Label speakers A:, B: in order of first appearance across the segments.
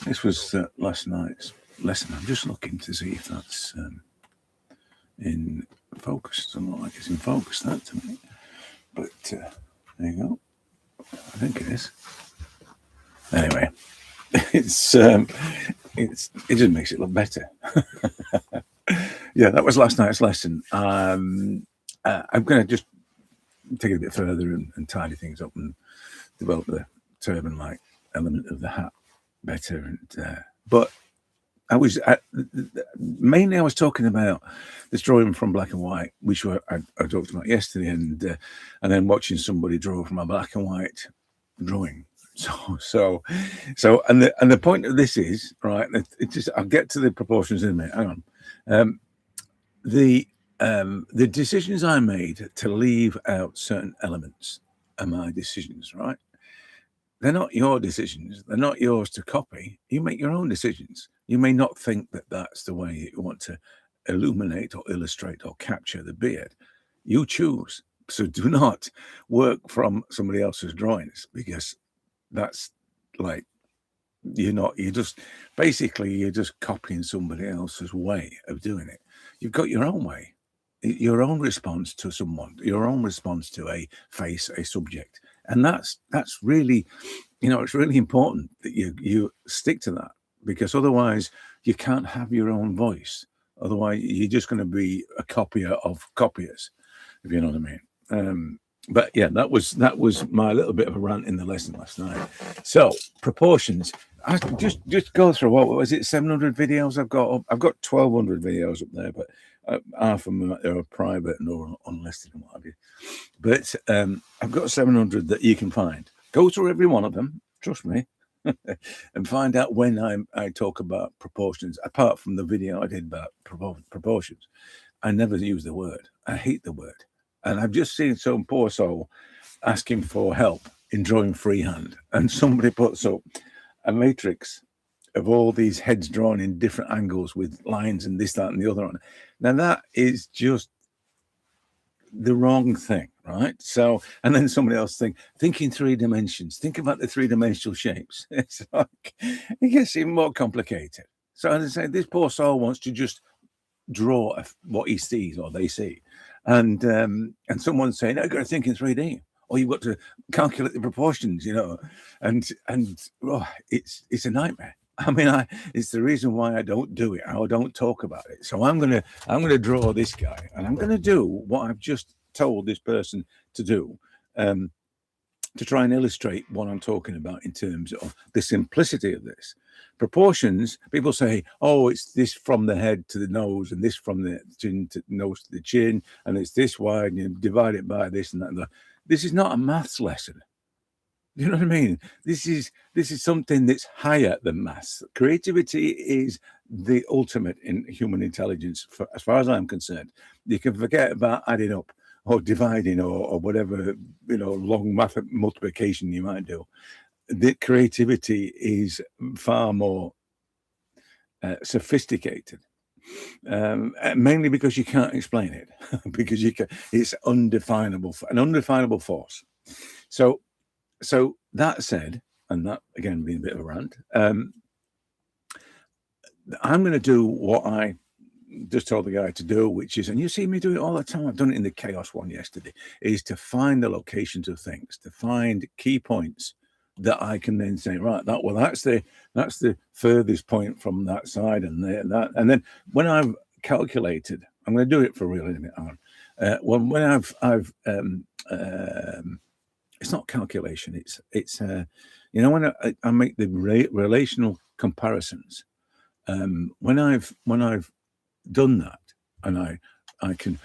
A: This was last night's lesson. I'm just looking to see if that's in focus. Doesn't look like it's in focus, that to me. But there you go. I think it is. Anyway, it just makes it look better. Yeah, that was last night's lesson. I'm going to just take it a bit further and tidy things up and develop the turban-like element of the hat better. And but I was mainly talking about this drawing from black and white, which I talked about yesterday, and then watching somebody draw from a black and white drawing. So, and the point of this is, right. It's just, I'll get to the proportions in a minute. Hang on. The decisions I made to leave out certain elements are my decisions, right? They're not your decisions. They're not yours to copy. You make your own decisions. You may not think that that's the way you want to illuminate or illustrate or capture the beard. You choose. So do not work from somebody else's drawings, because that's like, you're just copying somebody else's way of doing it. You've got your own way, your own response to someone, your own response to a face, a subject. And that's really, it's really important that you stick to that, because otherwise you can't have your own voice. Otherwise you're just going to be a copier of copiers, if you know what I mean. But yeah, that was my little bit of a rant in the lesson last night. So proportions, I just go through, what was it, 700 videos I've got up? I've got 1,200 videos up there, but half of them are private and or unlisted and what have you. But I've got 700 that you can find. Go through every one of them, trust me, and find out when I talk about proportions. Apart from the video I did about proportions, I never use the word. I hate the word. And I've just seen some poor soul asking for help in drawing freehand, and somebody puts up a matrix of all these heads drawn in different angles with lines and this, that, and the other on it. Now that is just the wrong thing, right? So, and then somebody else think in 3 dimensions. Think about the 3-dimensional shapes. It's like, it gets even more complicated. So as I say, this poor soul wants to just draw what he sees or they see, and someone's saying, I've got to think in 3D, or you've got to calculate the proportions, and it's a nightmare. I mean, it's the reason why I don't do it. I don't talk about it. So I'm gonna draw this guy, and I'm gonna do what I've just told this person to do, to try and illustrate what I'm talking about in terms of the simplicity of this. Proportions, people say, oh, it's this from the head to the nose, and this from the chin to nose to the chin, and it's this wide, and you divide it by this and that and that. This is not a maths lesson. You know what I mean? This is something that's higher than maths. Creativity is the ultimate in human intelligence, as far as I'm concerned. You can forget about adding up or dividing or whatever, long math multiplication you might do. The creativity is far more sophisticated, mainly because you can't explain it, because it's undefinable, an undefinable force. So that said, and that again being a bit of a rant, I'm going to do what I just told the guy to do, which is, and you see me do it all the time, I've done it in the chaos one yesterday, is to find the locations of things, to find key points that I can then say, right, that's the furthest point from that side, and that, and then when I've calculated, I'm going to do it for real in a minute. When I've it's not calculation, it's when I make the relational comparisons, when I've done that, and I can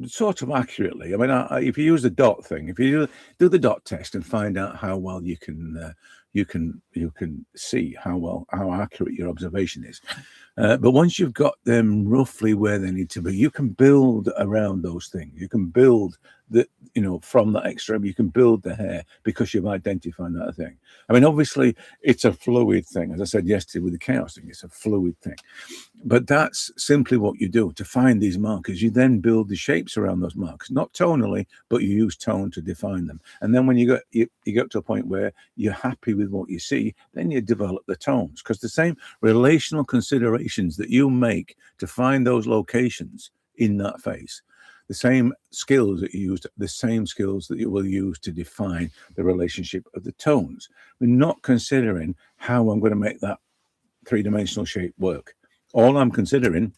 A: sort of accurately, I mean, if you use the dot thing, if you do the dot test and find out how well you can see how accurate your observation is, but once you've got them roughly where they need to be, you can build around those things. You can build from that extreme, you can build the hair, because you've identified that thing. I mean, obviously it's a fluid thing, as I said yesterday with the chaos thing. It's a fluid thing, But that's simply what you do to find these markers. You then build the shapes around those markers, not tonally, but you use tone to define them. And then when you get to a point where you're happy with what you see, then you develop the tones, because the same relational considerations that you make to find those locations in that face, the same skills that you used, the same skills that you will use to define the relationship of the tones. We're not considering how I'm going to make that three-dimensional shape work. All I'm considering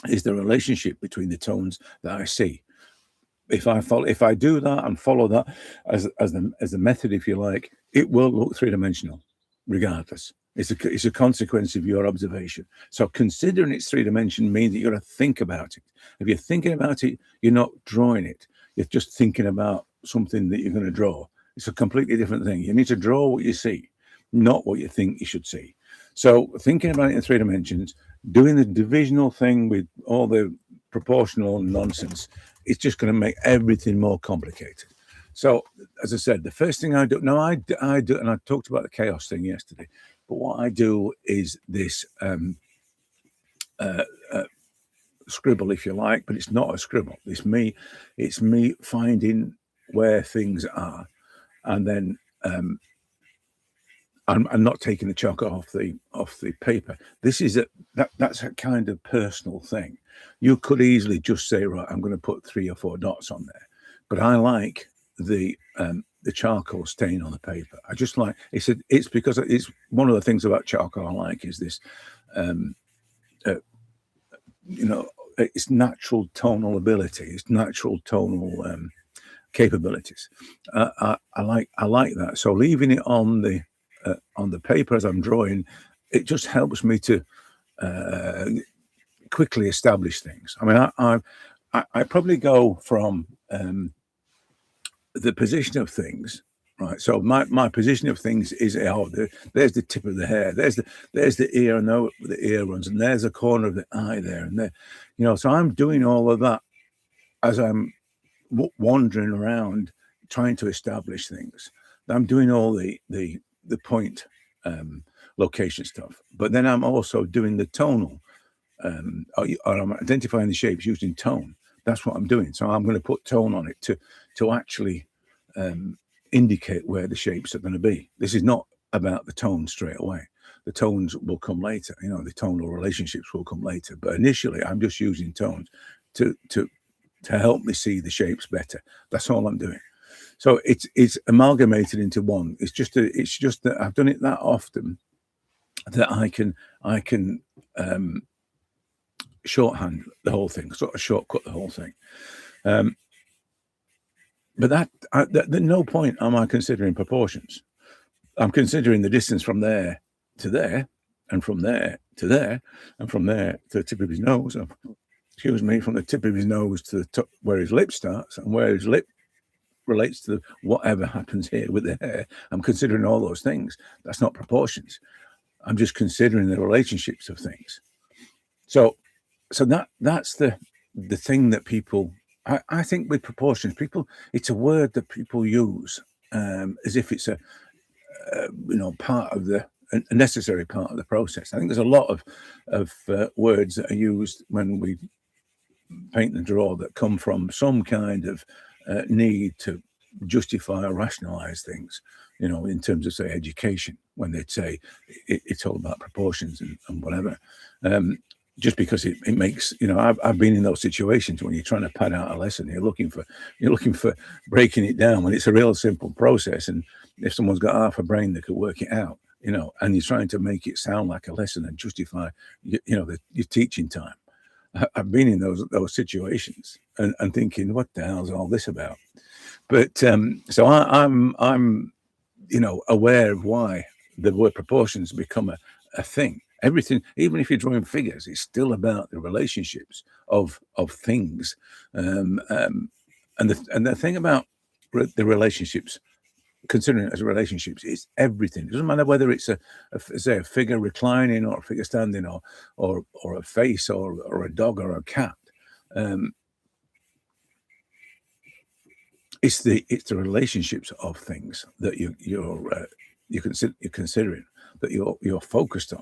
A: is the relationship between the tones that I see. If I do that and follow that as the method, if you like, it will look three-dimensional, regardless. It's a consequence of your observation. So considering it's three-dimension means that you've got to think about it. If you're thinking about it, you're not drawing it. You're just thinking about something that you're going to draw. It's a completely different thing. You need to draw what you see, not what you think you should see. So thinking about it in three dimensions, doing the divisional thing with all the proportional nonsense, it's just going to make everything more complicated. So, as I said, the first thing I do, I do, and I talked about the chaos thing yesterday, but what I do is this scribble, if you like, but it's not a scribble. It's me finding where things are, and then I'm not taking the chalk off the paper. This is that's a kind of personal thing. You could easily just say, right, I'm going to put 3 or 4 dots on there, but I like the charcoal stain on the paper. I just like it's because it's one of the things about charcoal I like is this, it's natural tonal ability, it's natural tonal capabilities. I like that. So leaving it on the paper as I'm drawing, it just helps me to quickly establish things. I mean, I probably go from the position of things, right? So my position of things is, there's the tip of the hair, there's the ear, and the ear runs, and there's a corner of the eye there, and there, so I'm doing all of that as I'm wandering around trying to establish things. I'm doing all the point location stuff, but then I'm also doing the tonal, or I'm identifying the shapes using tone. That's what I'm doing. So I'm going to put tone on it to actually indicate where the shapes are going to be. This is not about the tone straight away. The tones will come later. The tonal relationships will come later. But initially, I'm just using tones to help me see the shapes better. That's all I'm doing. So it's amalgamated into one. It's just that I've done it that often that I can shorthand the whole thing, sort of shortcut the whole thing. But at no point am I considering proportions. I'm considering the distance from there to there, and from there to there, and from there to the tip of his nose. Excuse me, from the tip of his nose to the top where his lip starts, and where his lip relates to whatever happens here with the hair. I'm considering all those things. That's not proportions. I'm just considering the relationships of things. So that's the thing that people, I think with proportions, it's a word that people use as if it's a part of a necessary part of the process. I think there's a lot of words that are used when we paint and draw that come from some kind of need to justify or rationalize things, in terms of, say, education, when they'd say it's all about proportions and whatever. Just because it makes, I've been in those situations when you're trying to pad out a lesson, you're looking for breaking it down when it's a real simple process, and if someone's got half a brain that could work it out, and you're trying to make it sound like a lesson and justify, your teaching time. I've been in those situations and thinking, what the hell is all this about? But so I'm aware of why the word proportions become a thing. Everything, even if you're drawing figures, it's still about the relationships of things. And the thing about the relationships, considering it as relationships, is everything. It doesn't matter whether it's a figure reclining or a figure standing or a face or a dog or a cat. It's the relationships of things that you're considering, that you're focused on.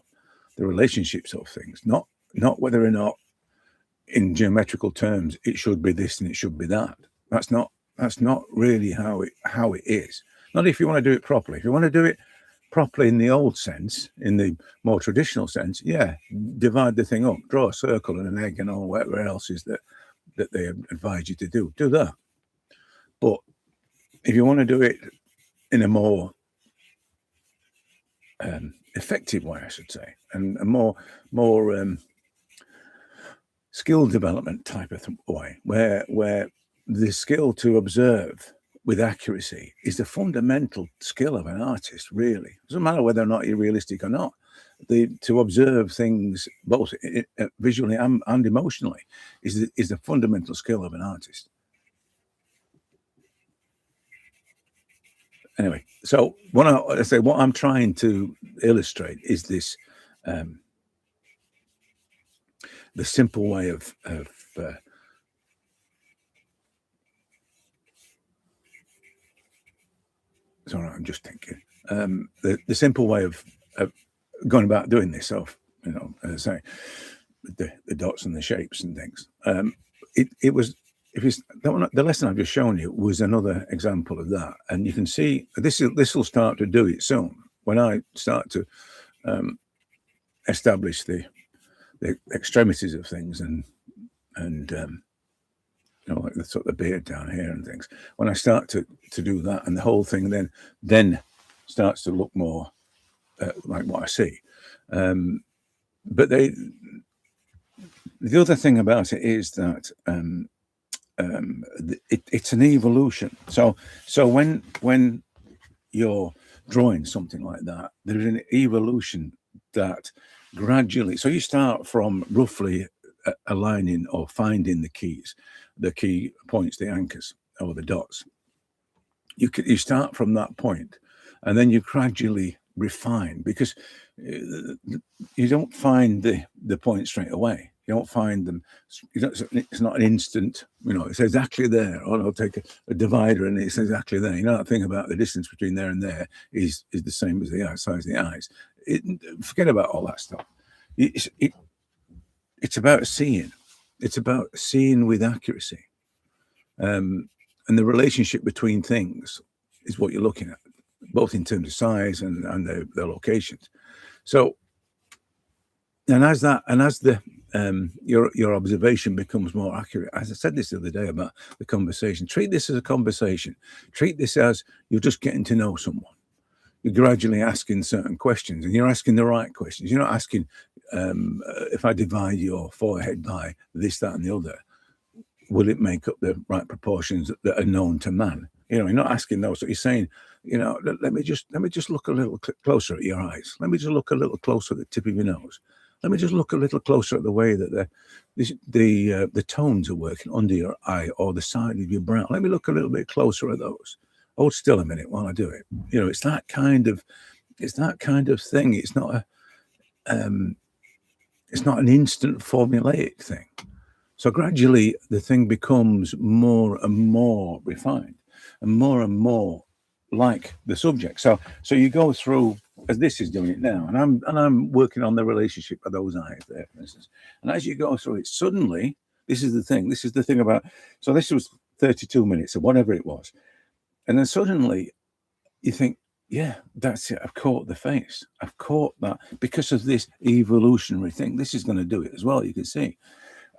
A: The relationships of things, not not whether or not in geometrical terms it should be this and it should be that. That's not really how it is. Not if you want to do it properly. If you want to do it properly in the old sense, in the more traditional sense, yeah, divide the thing up, draw a circle and an egg and all whatever else is that they advise you to do that. But if you want to do it in a more effective way, I should say, and a more skill development type of way, where the skill to observe with accuracy is the fundamental skill of an artist, really. It doesn't matter whether or not you're realistic or not. To observe things both visually and emotionally is the fundamental skill of an artist. Anyway, so what I'm trying to illustrate is this the simple way of sorry, I'm just thinking the simple way of going about doing this. So, you know, as I say, the dots and the shapes and things. It was, the lesson I've just shown you was another example of that, and you can see this will start to do it soon when I start to establish the extremities of things and you know, like the sort of beard down here and things. When I start to do that, and the whole thing then starts to look more like what I see. But the other thing about it is that it's an evolution. So when you're drawing something like that, there's an evolution that gradually. So you start from roughly aligning or finding the key points, the anchors or the dots. You start from that point, and then you gradually refine, because you don't find the point straight away. You don't find them. It's not an instant. You know, it's exactly there. Or I'll take a divider, and it's exactly there. You know, that thing about the distance between there and there is the same as the size of the eyes. Forget about all that stuff. It's about seeing. It's about seeing with accuracy, and the relationship between things is what you're looking at, both in terms of size and their locations. So, and as your observation becomes more accurate, as I said this the other day about the conversation, treat this as a conversation. Treat this as you're just getting to know someone. You're gradually asking certain questions, and you're asking the right questions. You're not asking, if I divide your forehead by this, that, and the other, will it make up the right proportions that are known to man? You know, you're not asking those. So you're saying, you know, let me just look a little closer at your eyes. Let me just look a little closer at the tip of your nose. Let me just look a little closer at the way that the tones are working under your eye or the side of your brow. Let me look a little bit closer at those. Hold still a minute while I do it. You know, it's that kind of thing. It's not an instant formulaic thing. So gradually the thing becomes more and more refined and more like the subject. So you go through, as this is doing it now, and I'm working on the relationship of those eyes there, for instance. And as you go through it, suddenly, this is the thing about, so this was 32 minutes or whatever it was. And then suddenly you think, yeah, that's it. I've caught the face. I've caught that because of this evolutionary thing. This is going to do it as well, you can see.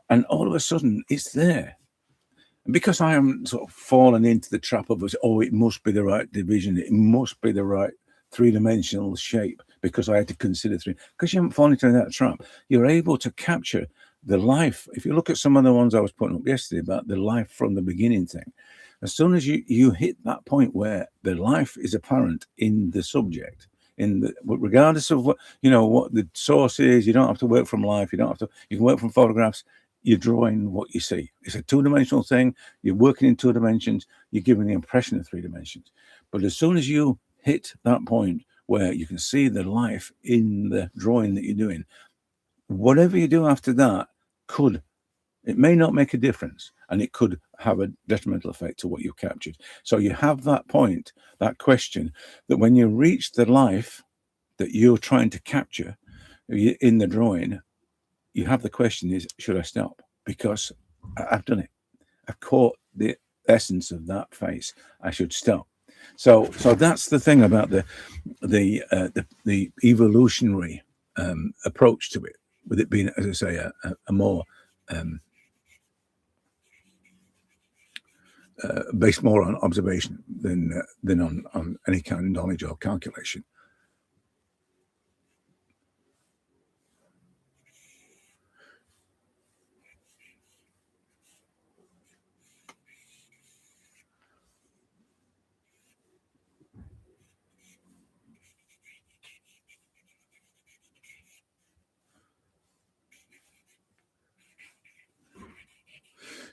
A: And all of a sudden it's there. And because I haven't sort of fallen into the trap of, it must be the right division. It must be the right three-dimensional shape, because I had to consider three. Because you haven't fallen into that trap, you're able to capture the life. If you look at some of the ones I was putting up yesterday about the life from the beginning thing, as soon as you hit that point where the life is apparent in the subject, regardless of what the source is, you don't have to work from life. You can work from photographs. You're drawing what you see. It's a two-dimensional thing. You're working in 2 dimensions. You're giving the impression of 3 dimensions. But as soon as you hit that point where you can see the life in the drawing that you're doing, whatever you do after that it may not make a difference, and it could have a detrimental effect to what you've captured. So you have that point, that question, that when you reach the life that you're trying to capture in the drawing, you have the question is, should I stop? Because I've done it. I've caught the essence of that face. I should stop. So that's the thing about the evolutionary approach to it, with it being, as I say, a more based more on observation than on any kind of knowledge or calculation.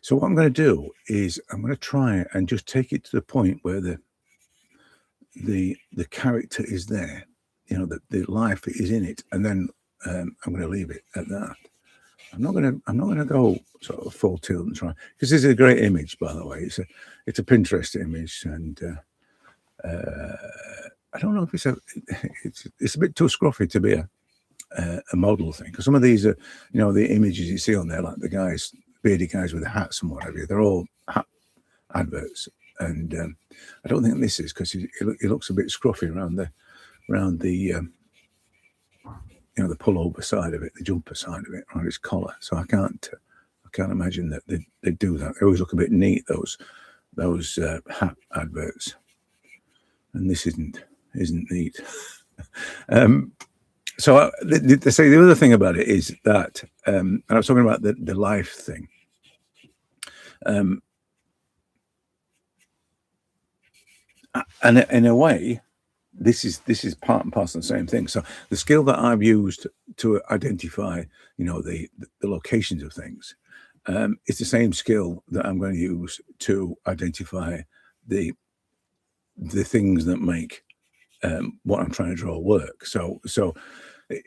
A: So what I'm going to do is I'm going to try and just take it to the point where the character is there, you know, the life is in it, and then I'm going to leave it at that. I'm not going to go sort of full tilt and try, because this is a great image, by the way. It's a Pinterest image, and I don't know if it's a bit too scruffy to be a model thing, because some of these are, you know, the images you see on there, like the beardy guys with the hats and whatever, they're all hat adverts, and I don't think this is, because he looks a bit scruffy around the you know, the pullover side of it, the jumper side of it, around his collar. So I can't imagine that they do that. They always look a bit neat, those hat adverts, and this isn't neat. So they say the other thing about it is that, and I was talking about the life thing. And in a way, this is part and parcel of the same thing. So the skill that I've used to identify, you know, the locations of things, it's the same skill that I'm going to use to identify the things that make what I'm trying to draw work. So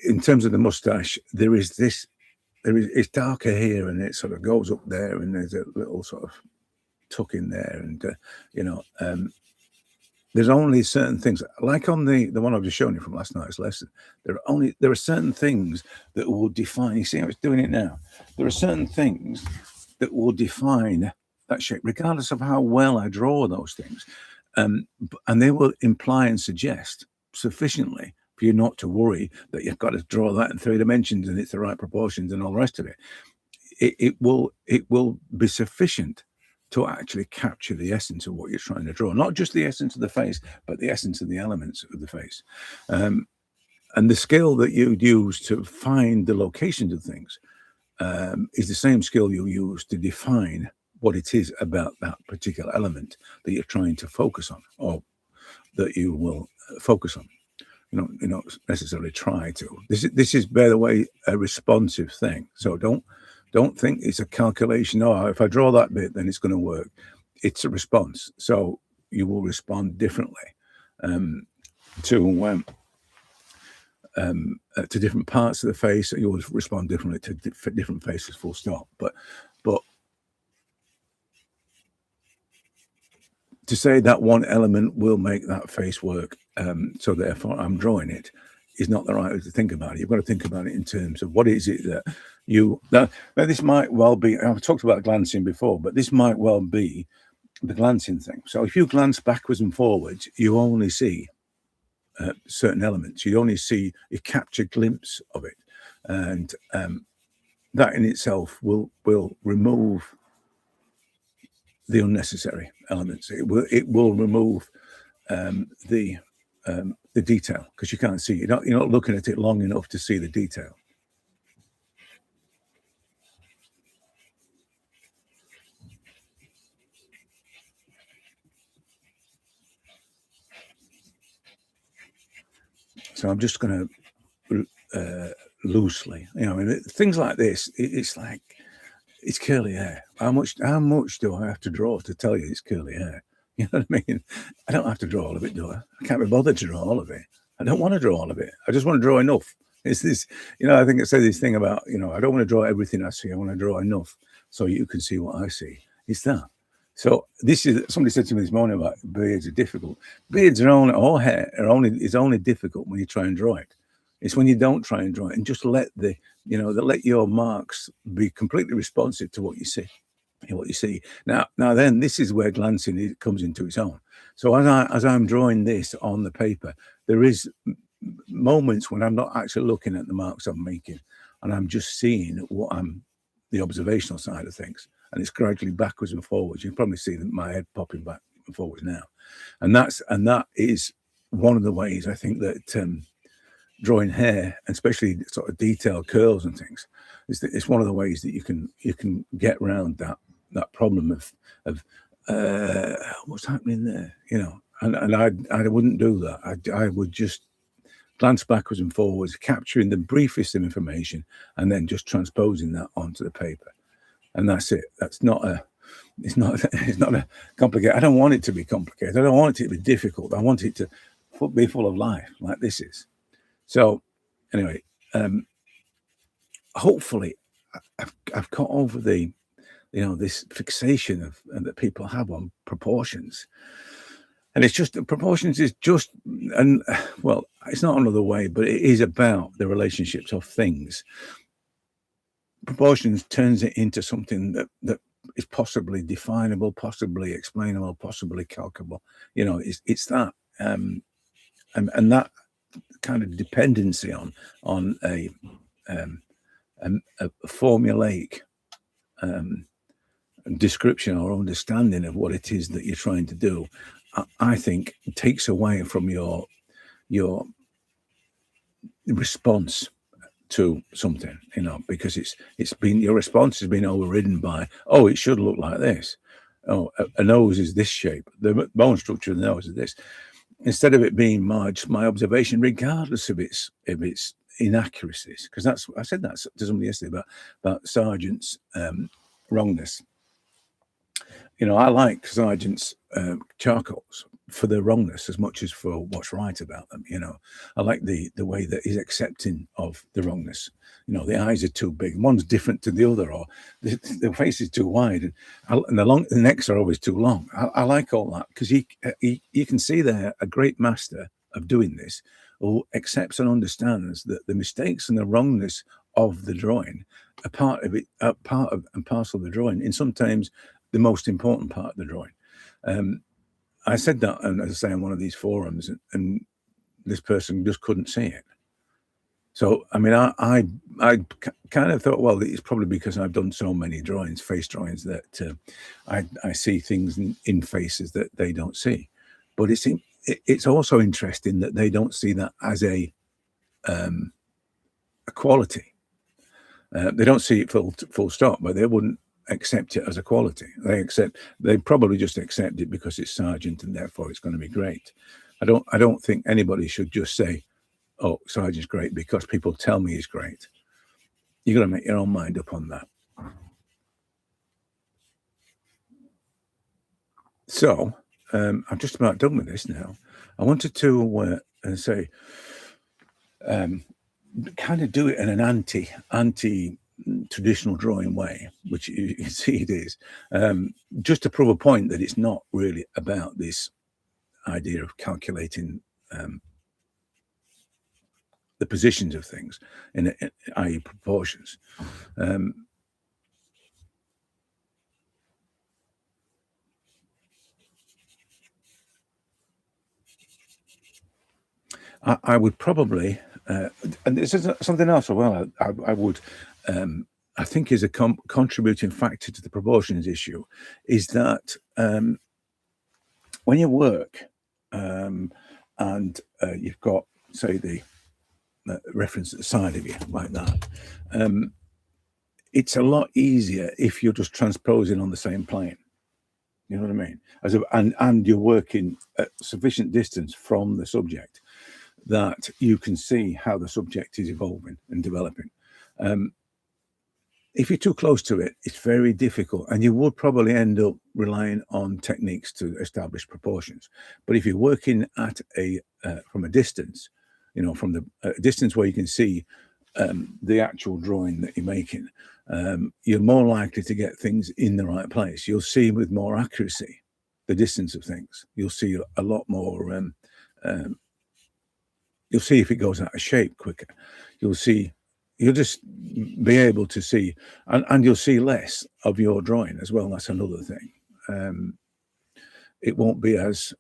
A: in terms of the mustache, it's darker here, and it sort of goes up there, and there's a little sort of tuck in there, and you know, there's only certain things, like on the one I've just shown you from last night's lesson. There are certain things that will define. You see how it's doing it now? There are certain things that will define that shape, regardless of how well I draw those things, and they will imply and suggest sufficiently for you not to worry that you've got to draw that in 3 dimensions and it's the right proportions and all the rest of it. It will be sufficient to actually capture the essence of what you're trying to draw, not just the essence of the face, but the essence of the elements of the face. And the skill that you'd use to find the locations of things is the same skill you'll use to define what it is about that particular element that you're trying to focus on, or that you will focus on. You don't necessarily try to. This is, by the way, a responsive thing. So don't think it's a calculation. Oh, if I draw that bit, then it's going to work. It's a response. So you will respond differently to different parts of the face. You will respond differently to different faces, full stop. But to say that one element will make that face work, so therefore I'm drawing it, is not the right way to think about it. You've got to think about it in terms of what is it that you... Now this might well be, I've talked about glancing before, but this might well be the glancing thing. So if you glance backwards and forwards, you only see certain elements. You capture a glimpse of it. And that in itself will remove the unnecessary elements. It will remove the detail, because you can't see. You're not looking at it long enough to see the detail. So I'm just going to loosely, things like this. It's like, it's curly hair. How much do I have to draw to tell you it's curly hair? You know what I mean? I don't have to draw all of it, do I? I can't be bothered to draw all of it. I don't want to draw all of it. I just want to draw enough. It's this, I think I say this thing about, I don't want to draw everything I see. I want to draw enough so you can see what I see. It's that. So somebody said to me this morning about beards are difficult. Beards are only, or hair is only difficult when you try and draw it. It's when you don't try and draw it and just let let your marks be completely responsive to what you see. Now then, this is where glancing comes into its own. So as I'm drawing this on the paper, there is moments when I'm not actually looking at the marks I'm making, and I'm just seeing the observational side of things, and it's gradually backwards and forwards. You can probably see my head popping back and forwards now, and that is one of the ways I think that drawing hair, especially sort of detailed curls and things, it's one of the ways that you can get around that problem of what's happening there, and I wouldn't do that. I would just glance backwards and forwards, capturing the briefest of information, and then just transposing that onto the paper, and that's it. It's not a complicated. I don't want it to be complicated. I don't want it to be difficult. I want it to be full of life, like this is. So, anyway, hopefully, I've got over this fixation that people have on proportions. And it's just proportions is just, and well, it's not another way, but it is about the relationships of things. Proportions turns it into something that is possibly definable, possibly explainable, possibly calculable. It's that, and that kind of dependency on a formulaic description or understanding of what it is that you're trying to do, I think takes away from your response to something, because your response has been overridden by, oh, it should look like this. Oh, a nose is this shape. The bone structure of the nose is this. Instead of it being my observation, regardless of its inaccuracies, because I said that to somebody yesterday about Sargent's wrongness. I like Sargent's charcoals for their wrongness as much as for what's right about them. I like the way that he's accepting of the wrongness. The eyes are too big, one's different to the other, or the face is too wide, and the necks are always too long. I like all that, because you can see there a great master of doing this, who accepts and understands that the mistakes and the wrongness of the drawing are part of it, part of and parcel of the drawing, and sometimes the most important part of the drawing. I said that, and as I say, on one of these forums, and this person just couldn't see it. So, I mean, I kind of thought, well, it's probably because I've done so many drawings, face drawings, that I see things in faces that they don't see. But it's also interesting that they don't see that as a quality. They don't see it full stop, but they wouldn't accept it as a quality. They probably just accept it because it's Sargent and therefore it's going to be great. I don't think anybody should just say, oh, Sargent's great because people tell me he's great. You've got to make your own mind up on that. So I'm just about done with this now. I wanted to say, kind of do it in an anti-traditional drawing way, which you can see it is, just to prove a point that it's not really about this idea of calculating the positions of things, i.e. proportions. I would probably, and this is something else as well, I would, I think is a contributing factor to the proportions issue, is that when you work and you've got, say, the reference at the side of you like that, it's a lot easier if you're just transposing on the same plane. You know what I mean? And you're working at sufficient distance from the subject that you can see how the subject is evolving and developing. If you're too close to it, it's very difficult, and you would probably end up relying on techniques to establish proportions. But if you're working at from a distance, from the distance where you can see the actual drawing that you're making, you're more likely to get things in the right place. You'll see with more accuracy the distance of things. You'll see a lot more you'll see if it goes out of shape quicker. You'll just be able to see, and you'll see less of your drawing as well. That's another thing. It won't be as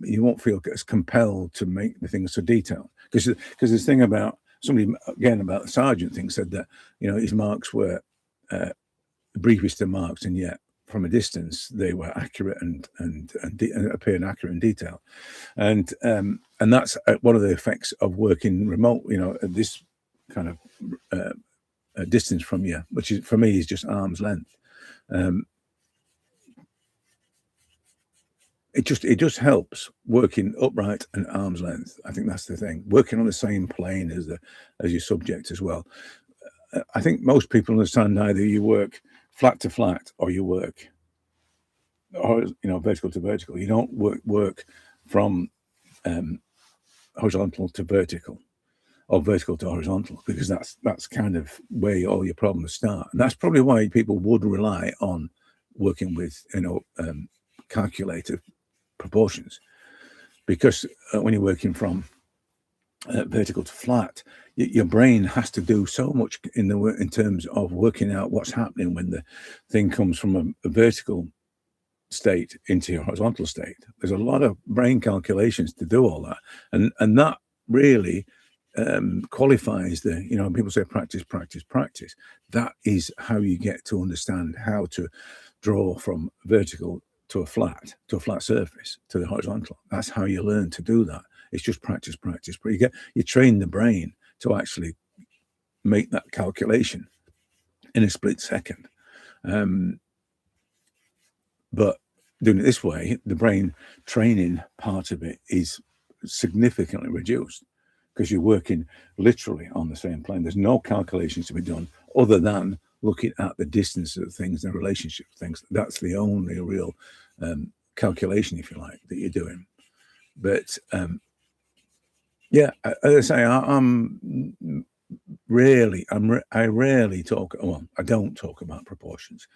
A: you won't feel as compelled to make the things so detailed, because this thing about somebody again about the sergeant thing said that his marks were the briefest of marks, and yet from a distance they were accurate and appeared accurate in detail, and that's one of the effects of working remote. At this kind of distance from you, which is for me is just arm's length. It just helps working upright and arm's length. I think that's the thing. Working on the same plane as your subject as well. I think most people understand either you work flat to flat or you work, vertical to vertical. You don't work from horizontal to vertical or vertical to horizontal, because that's kind of where all your problems start. And that's probably why people would rely on working with calculated proportions, because when you're working from vertical to flat, your brain has to do so much in terms of working out what's happening when the thing comes from a vertical state into your horizontal state. There's a lot of brain calculations to do all that, and that really qualifies the people say practice. That is how you get to understand how to draw from vertical to a flat surface to the horizontal. That's how you learn to do that. It's just practice. But you train the brain to actually make that calculation in a split second. But doing it this way, the brain training part of it is significantly reduced, because you're working literally on the same plane. There's no calculations to be done other than looking at the distance of things, the relationship of things. That's the only real calculation, if you like, that you're doing. But as I say, I rarely talk. Well, I don't talk about proportions.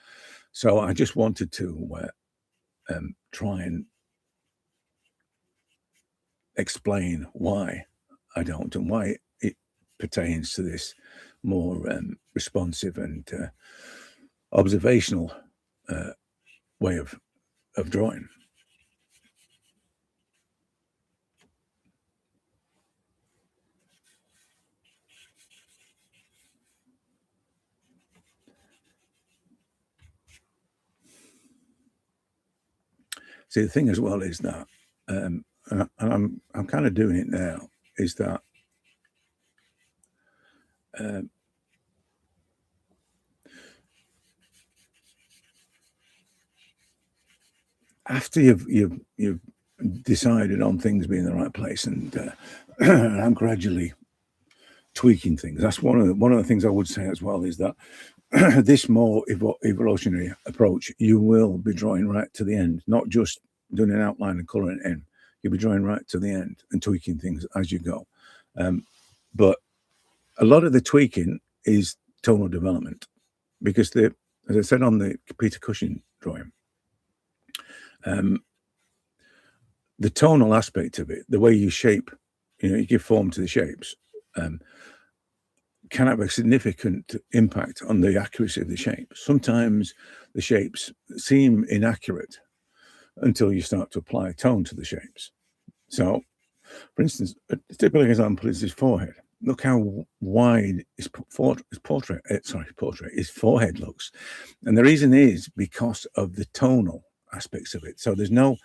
A: So I just wanted to try and explain why I don't, and why it pertains to this more responsive and observational way of drawing. See, the thing as well is that, and I'm kind of doing it now, is that after you've decided on things being in the right place, and I'm gradually tweaking things. That's one of the things I would say as well, is that this more evolutionary approach, you will be drawing right to the end, not just doing an outline and colouring it in. You'll be drawing right to the end and tweaking things as you go. But a lot of the tweaking is tonal development, because as I said on the Peter Cushing drawing, the tonal aspect of it, the way you shape, you give form to the shapes, can have a significant impact on the accuracy of the shape. Sometimes the shapes seem inaccurate until you start to apply tone to the shapes. So, for instance, a typical example is his forehead. Look how wide his forehead looks, and the reason is because of the tonal aspects of it. So there's no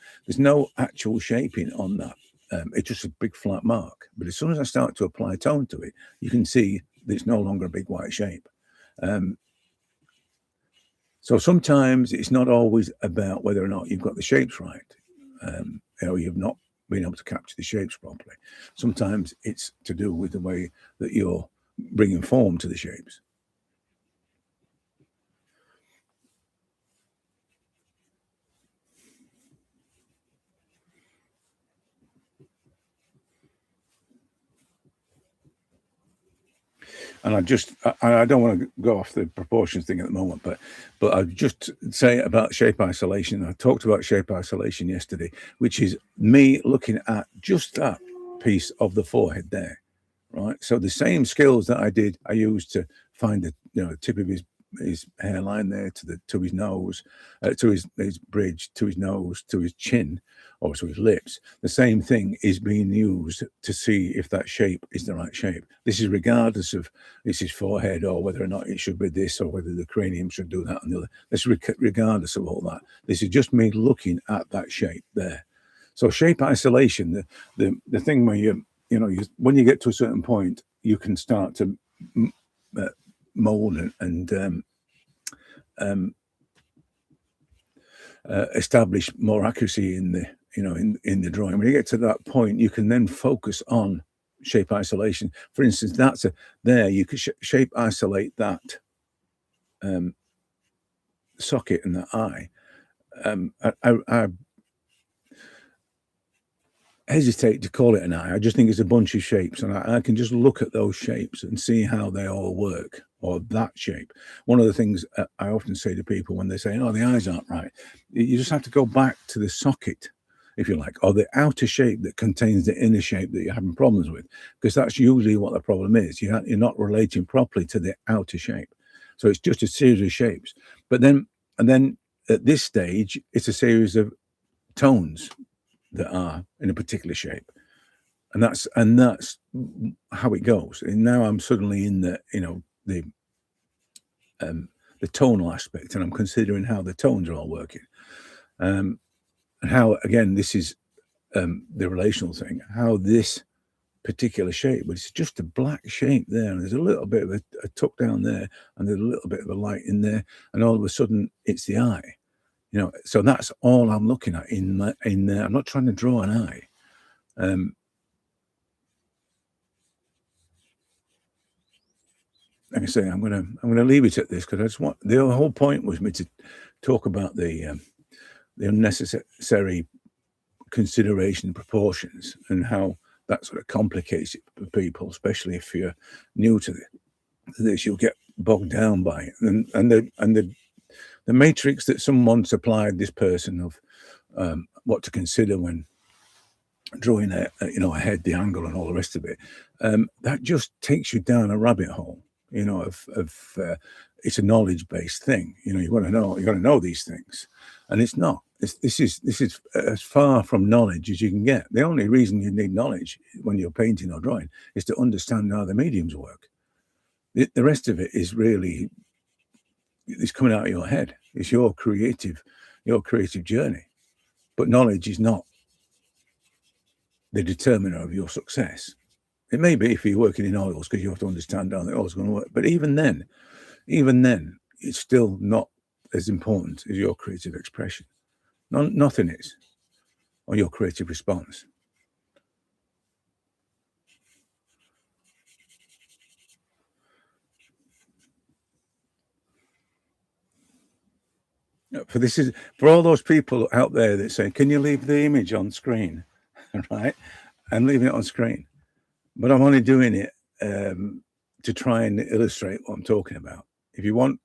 A: actual shaping on that. It's just a big flat mark. But as soon as I start to apply tone to it, you can see that it's no longer a big white shape. So sometimes it's not always about whether or not you've got the shapes right, or you've not been able to capture the shapes properly. Sometimes it's to do with the way that you're bringing form to the shapes. And I don't want to go off the proportions thing at the moment, but I'd just say about shape isolation. I talked about shape isolation yesterday, which is me looking at just that piece of the forehead there, right? So the same skills that I used to find the tip of his hairline there to his nose, to his bridge, to his nose, to his chin, or to his lips. The same thing is being used to see if that shape is the right shape. This is regardless of it's his forehead or whether or not it should be this or whether the cranium should do that and the other. This is regardless of all that. This is just me looking at that shape there. So shape isolation, the thing where when you get to a certain point, you can start to mold and establish more accuracy in the in the drawing. When you get to that point, you can then focus on shape isolation. For instance, there you could shape isolate that socket and that eye. I hesitate to call it an eye. I just think it's a bunch of shapes, and I can just look at those shapes and see how they all work, or that shape. One of the things I often say to people when they say, oh, the eyes aren't right, you just have to go back to the socket, if you like, or the outer shape that contains the inner shape that you're having problems with, because that's usually what the problem is. You're not relating properly to the outer shape. So it's just a series of shapes. But then at this stage, it's a series of tones that are in a particular shape, and that's how it goes. And now I'm suddenly in the tonal aspect, and I'm considering how the tones are all working, and how, again, this is the relational thing, how this particular shape, but it's just a black shape there, and there's a little bit of a tuck down there, and there's a little bit of a light in there, and all of a sudden it's the eye. So that's all I'm looking at in there. I'm not trying to draw an eye. Like I say, I'm gonna leave it at this, because I just want, the whole point was me to talk about the unnecessary consideration and proportions, and how that sort of complicates it for people, especially if you're new to this. You'll get bogged down by it, and the matrix that someone supplied this person of what to consider when drawing a head, the angle, and all the rest of it, that just takes you down a rabbit hole. It's a knowledge-based thing. You got to know these things, and it's not. This is as far from knowledge as you can get. The only reason you need knowledge when you're painting or drawing is to understand how the mediums work. The rest of it is really, it's coming out of your head. It's your creative journey. But knowledge is not the determiner of your success. It may be if you're working in oils, because you have to understand how the oil's going to work. But even then, it's still not as important as your creative expression. Nothing is, or your creative response. For all those people out there that say, can you leave the image on screen? Right? I'm leaving it on screen, but I'm only doing it to try and illustrate what I'm talking about. If you want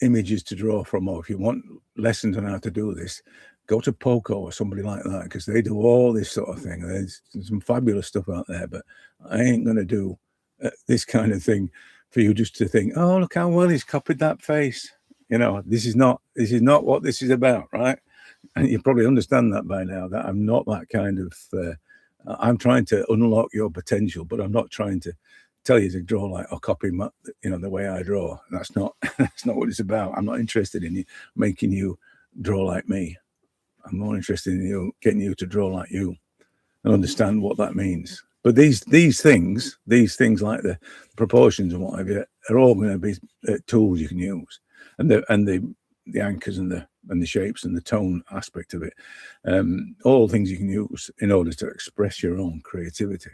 A: images to draw from, or if you want lessons on how to do this, go to Poco or somebody like that, because they do all this sort of thing. There's some fabulous stuff out there, but I ain't going to do this kind of thing for you just to think, oh, look how well he's copied that face. This is not what this is about, right? And you probably understand that by now, that I'm not that kind of, I'm trying to unlock your potential, but I'm not trying to tell you to draw like, or copy the way I draw. That's not what it's about. I'm not interested in making you draw like me. I'm more interested in getting you to draw like you and understand what that means. But these things like the proportions and what have you, are all going to be tools you can use, and the anchors and the shapes and the tone aspect of it, all things you can use in order to express your own creativity.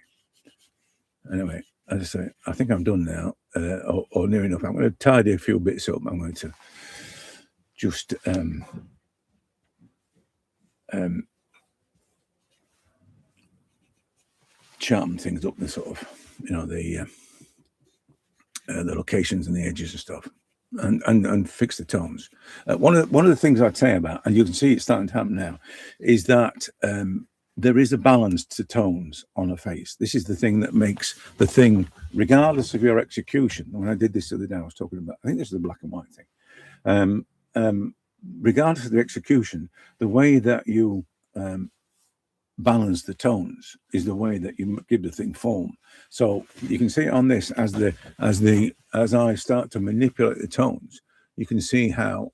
A: Anyway, as I say, I think I'm done now, or near enough. I'm going to tidy a few bits up. I'm going to just charm things up, the sort of, the locations and the edges and stuff, and fix the tones. One of the things I'd say about, and you can see it's starting to happen now, is that there is a balance to tones on a face. This is the thing that makes the thing, regardless of your execution. When I did this the other day, I was talking about, I think this is the black and white thing. Regardless of the execution, the way that you balance the tones is the way that you give the thing form. So you can see it on this as I start to manipulate the tones, you can see how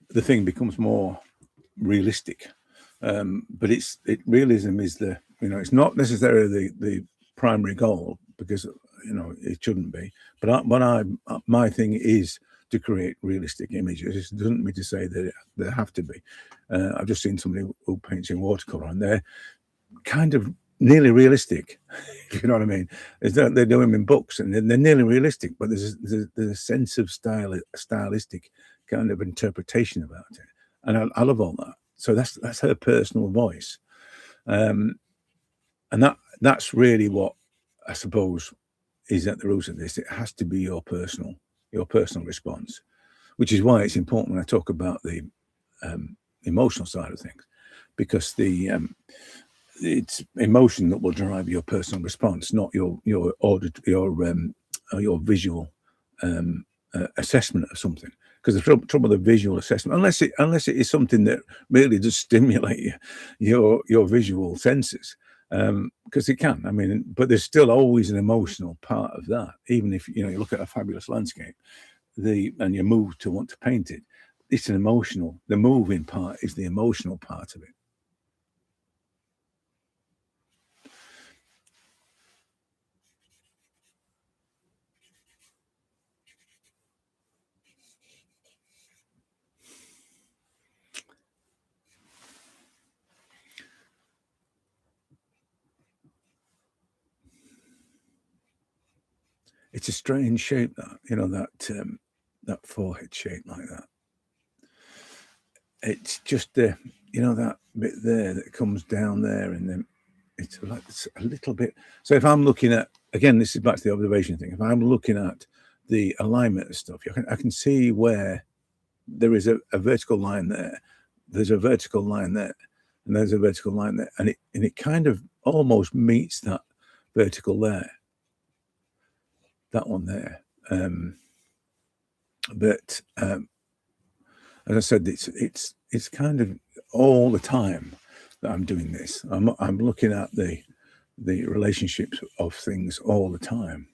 A: the thing becomes more realistic. But realism is it's not necessarily the primary goal, because it shouldn't be. But my thing is to create realistic images. It doesn't mean to say that they have to be. I've just seen somebody who paints in watercolor, and they're kind of nearly realistic, if you know what I mean. They do them in books, and they're nearly realistic, but there's a sense of stylistic kind of interpretation about it, and I love all that. So that's her personal voice, and that's really what I suppose is at the root of this. It has to be your personal response, which is why it's important when I talk about the emotional side of things, because it's emotion that will drive your personal response, not your visual assessment of something. Because the trouble with the visual assessment, unless it is something that really does stimulate your visual senses, because it can. I mean, but there's still always an emotional part of that. Even if you look at a fabulous landscape, and you move to want to paint it, it's an emotional. The moving part is the emotional part of it. It's a strange shape, that forehead shape like that. It's just that bit there that comes down there, and then it's a little bit. So if I'm looking at, again, this is back to the observation thing. If I'm looking at the alignment of stuff, I can see where there is a vertical line there. There's a vertical line there, and there's a vertical line there, and it kind of almost meets that vertical there. That one there, but as I said, it's kind of all the time that I'm doing this. I'm looking at the relationships of things all the time.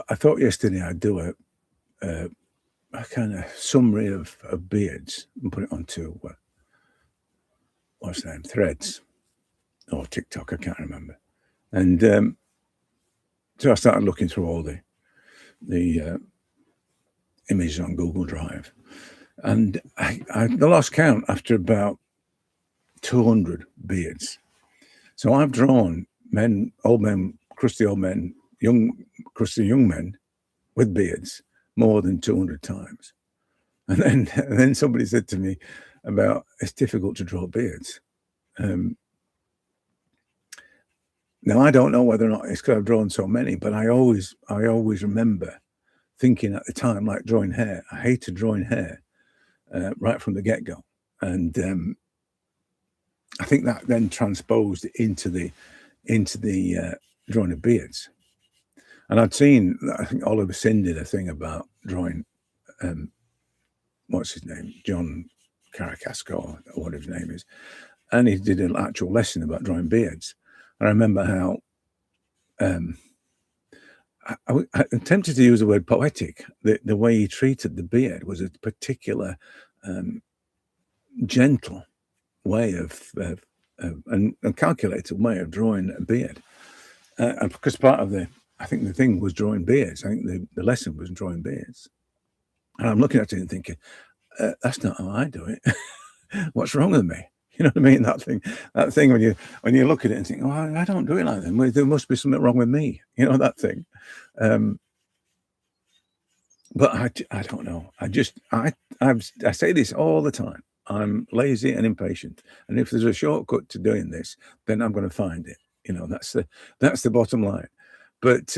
A: I thought yesterday I'd do a kind of summary of beards and put it onto what's the name, Threads or TikTok, I can't remember. And so I started looking through all the images on Google Drive, and I lost count after about 200 beards. So I've drawn old men, crusty old men, crusty young men with beards more than 200 times. And then somebody said to me about it's difficult to draw beards. Now I don't know whether or not it's because I've drawn so many, but I always remember thinking at the time, like drawing hair. I hated drawing hair right from the get-go, and I think that then transposed into the drawing of beards. And I'd seen, I think Oliver Sin did a thing about drawing, what's his name, John Caracasco, or whatever his name is, and he did an actual lesson about drawing beards. And I remember I attempted to use the word poetic. The way he treated the beard was a particular gentle way of and calculated way of drawing a beard. And because part of I think the thing was drawing beards. I think the lesson was drawing beards. And I'm looking at it and thinking, that's not how I do it. What's wrong with me? You know what I mean? That thing when you look at it and think, oh, I don't do it like that. Well, there must be something wrong with me. You know, that thing. But I don't know. I say this all the time. I'm lazy and impatient, and if there's a shortcut to doing this, then I'm going to find it. You know, that's the bottom line. But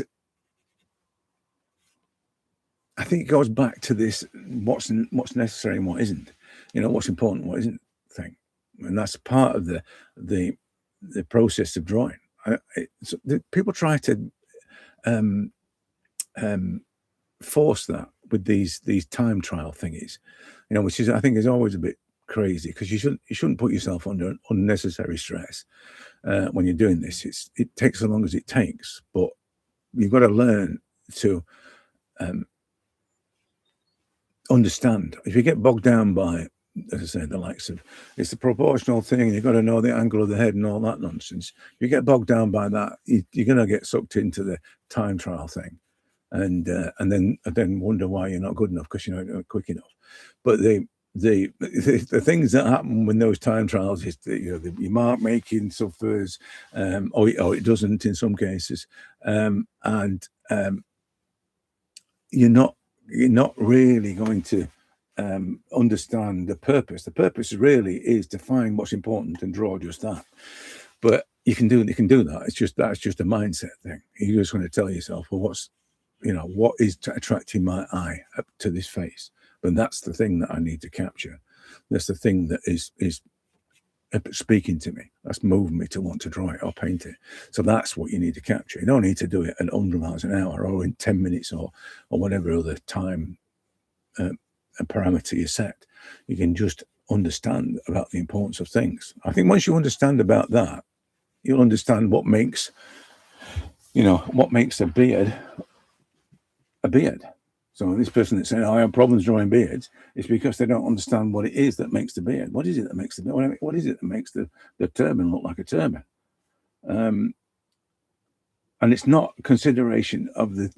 A: I think it goes back to this: what's necessary and what isn't. You know, what's important, what isn't thing, and that's part of the process of drawing. People try to force that with these time trial thingies, you know, which is I think is always a bit crazy, because you shouldn't put yourself under unnecessary stress when you're doing this. It takes as long as it takes, but you've got to learn to understand. If you get bogged down by, as I say, the likes of it's the proportional thing, you've got to know the angle of the head and all that nonsense. If you get bogged down by that, you're going to get sucked into the time trial thing, and then wonder why you're not good enough because you're not quick enough. But the things that happen when those time trials is your mark making suffers, or it doesn't in some cases, and you're not really going to understand the purpose. The purpose really is to find what's important and draw just that. But you can do that. That's just a mindset thing. You're just going to tell yourself, well, what is attracting my eye up to this face? But that's the thing that I need to capture. That's the thing that is speaking to me. That's moving me to want to draw it or paint it. So that's what you need to capture. You don't need to do it at 100 miles an hour or in 10 minutes or whatever other time parameter you set. You can just understand about the importance of things. I think once you understand about that, you'll understand what makes a beard a beard. So this person that's saying, I have problems drawing beards, it's because they don't understand what it is that makes the beard. What is it that makes the beard? What is it that makes the turban look like a turban? And it's not consideration of the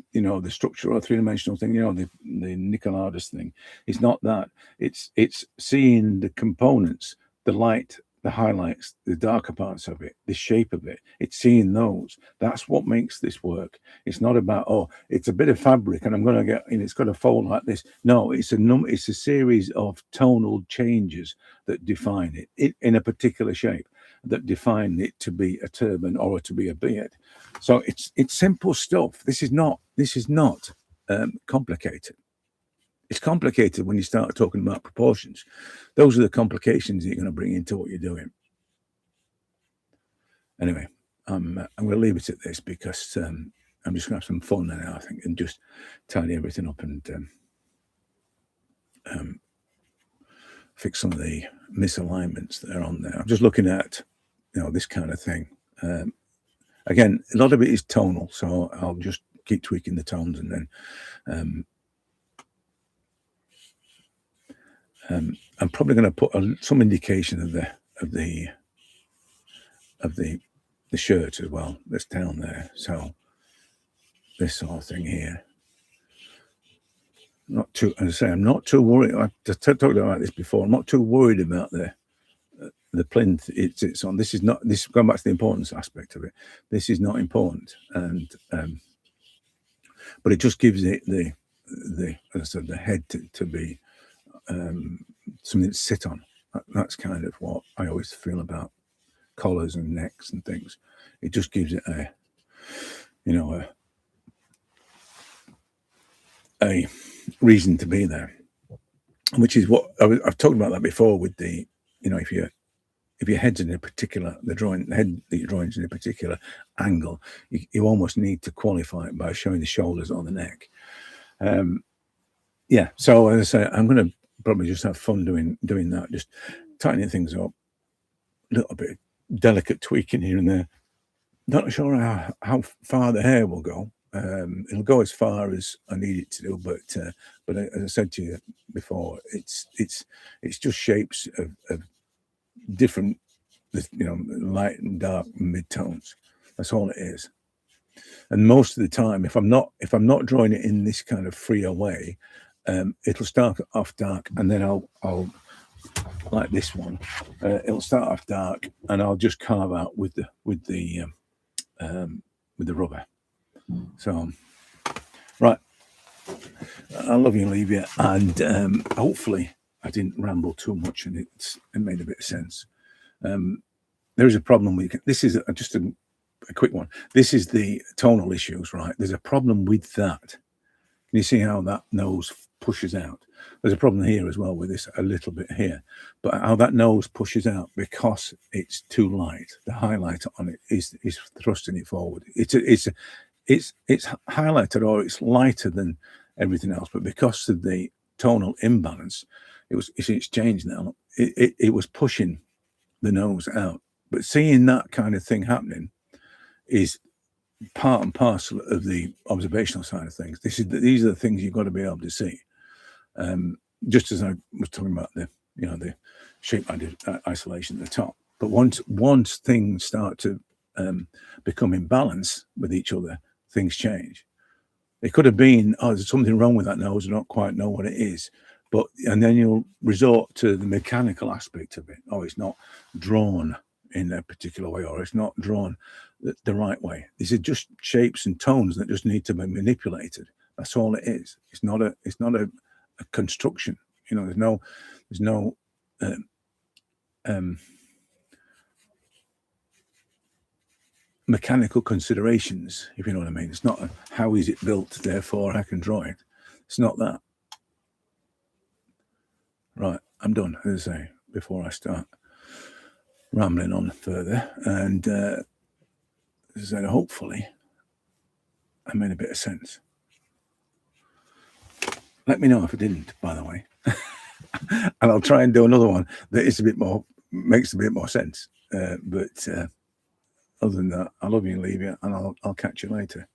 A: structure or three-dimensional thing, the Nicolardus thing. It's not that. It's seeing the components, the light, the highlights, the darker parts of it, the shape of it. It's seeing those. That's what makes this work. It's not about, it's a bit of fabric and I'm going to get, it's got to fold like this. No, it's a series of tonal changes that define it in a particular shape, that define it to be a turban or to be a beard. So it's simple stuff. This is not complicated. It's complicated when you start talking about proportions. Those are the complications that you're going to bring into what you're doing. Anyway, I'm going to leave it at this because I'm just going to have some fun now, I think, and just tidy everything up and fix some of the misalignments that are on there. I'm just looking at, this kind of thing. Again, a lot of it is tonal, so I'll just keep tweaking the tones, and then I'm probably going to put some indication of the shirt as well. That's down there. So this sort of thing here. Not too, as I say, I'm not too worried. I talked about this before. I'm not too worried about the plinth it's on. This is going back to the importance aspect of it. This is not important, and but it just gives it the as I said, the head to be something to sit on. That's kind of what I always feel about collars and necks and things. It just gives it a reason to be there, which is what I've talked about that before with the, if your head's in a particular, the head that you're drawing is in a particular angle, you almost need to qualify it by showing the shoulders or the neck. Yeah, so as I say, I'm going to probably just have fun doing that, just tightening things up, a little bit of delicate tweaking here and there. Not sure how far the hair will go. It'll go as far as I need it to do, but as I said to you before, it's just shapes of different, light and dark mid-tones. That's all it is. And most of the time, if I'm not drawing it in this kind of freer way, it'll start off dark, and then I'll like this one, it'll start off dark, and I'll just carve out with the rubber. So, right, I love you and leave you, and hopefully I didn't ramble too much, and it made a bit of sense. There is a problem with this. Is just a quick one. This is the tonal issues, right? There's a problem with that. Can you see how that nose pushes out? There's a problem here as well with this, a little bit here, but how that nose pushes out because it's too light. The highlighter on it is thrusting it forward. It's highlighted, or it's lighter than everything else, but because of the tonal imbalance, it's changed now. It was pushing the nose out. But seeing that kind of thing happening is part and parcel of the observational side of things. These are the things you've got to be able to see. Just as I was talking about the shape isolation at the top. But once things start to become in balance with each other, things change. It could have been, there's something wrong with that nose, I don't quite know what it is. And then you'll resort to the mechanical aspect of it. It's not drawn in a particular way, or it's not drawn the right way. These are just shapes and tones that just need to be manipulated. That's all it is. It's not a construction. There's no mechanical considerations, if you know what I mean. It's not how is it built, therefore I can draw it. It's not that. Right, I'm done, as I say, before I start rambling on further. And as I said, hopefully I made a bit of sense. Let me know if I didn't, by the way. And I'll try and do another one that is makes a bit more sense. But other than that, I love you and leave you, and I'll catch you later.